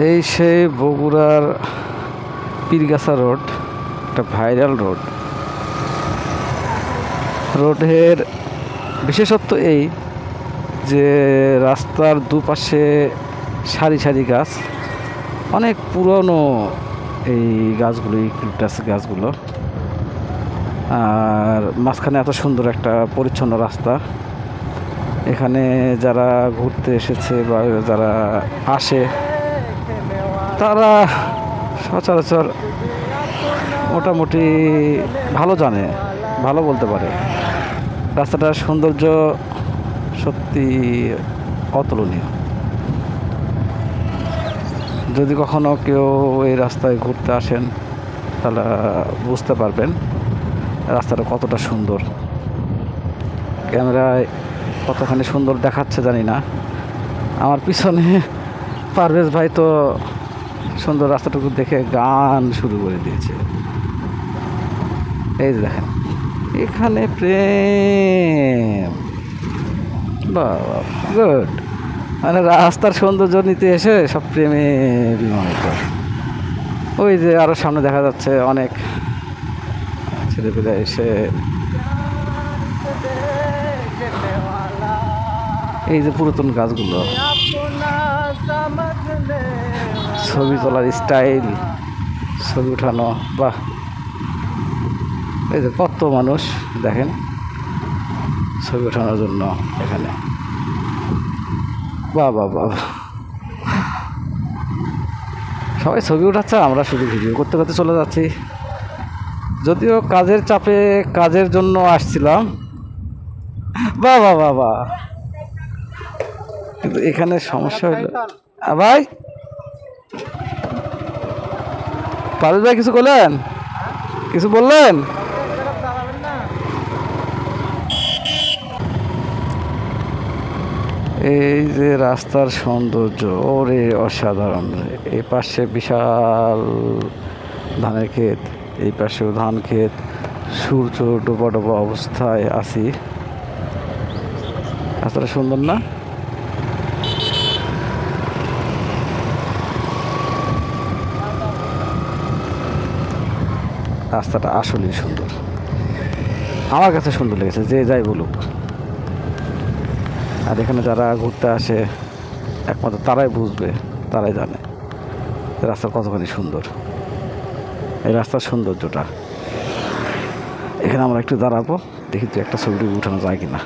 এই সেই বগুড়ার পীরগাছা রোড, একটা ভাইরাল রোড। রোডের বিশেষত্ব এই যে রাস্তার দুপাশে সারি সারি গাছ, অনেক পুরনো এই গাছগুলো, ইউক্যালিপটাস গাছগুলো। আর মাঝখানে এত সুন্দর একটা পরিচ্ছন্ন রাস্তা। এখানে যারা ঘুরতে এসেছে বা যারা আসে তারা সচরাচর মোটামুটি ভালো জানে, ভালো বলতে পারে। রাস্তাটার সৌন্দর্য সত্যি অতুলনীয়। যদি কখনো কেউ এই রাস্তায় ঘুরতে আসেন তাহলে বুঝতে পারবেন রাস্তাটা কতটা সুন্দর। ক্যামেরায় কতখানি সুন্দর দেখাচ্ছে জানি না। আমার পিছনে পারভেজ ভাই তো সুন্দর রাস্তাটুকু দেখে গান শুরু করে দিয়েছে। এই যে দেখেন, এখানে প্রেম, বাবা গুড। মানে রাস্তার সৌন্দর্য নিতে এসে সব প্রেমে বিমোহিত। ওই যে আরও সামনে দেখা যাচ্ছে অনেক ছেলেপেলে এসে এই যে পুরাতন গাছগুলো, ছবি তোলার স্টাইল, ছবি উঠানো, বাহ। এই যে কত মানুষ দেখেন ছবি ওঠানোর জন্য এখানে, বাহ বাহ বাহ। সবাই ছবি উঠাচ্ছে, আমরা শুধু ভিডিও করতে করতে চলে যাচ্ছি। যদিও কাজের চাপে, কাজের জন্য আসছিলাম, বাহ বাহ বাহ বাহ। কিন্তু এখানে সমস্যা হইল ভাই, পারুল ভাই কিছু বললেন, কিছু বললেন? এই যে রাস্তার সৌন্দর্য, ওরে অসাধারণ। এই পাশে বিশাল ধানের ক্ষেত, এই পাশেও ধান ক্ষেত, সূর্য ডোবা ডোবা অবস্থায় আছি। রাস্তাটা সুন্দর না? রাস্তাটা আসলেই সুন্দর, আমার কাছে সুন্দর লেগেছে, যে যাই বলুক। আর এখানে যারা ঘুরতে আসে একমাত্র তারাই বুঝবে, তারাই জানে রাস্তা কতখানি সুন্দর। এই রাস্তার সৌন্দর্যটা, এখানে আমরা একটু দাঁড়াবো, দেখি তো একটা ছবি উঠানো যায় কিনা।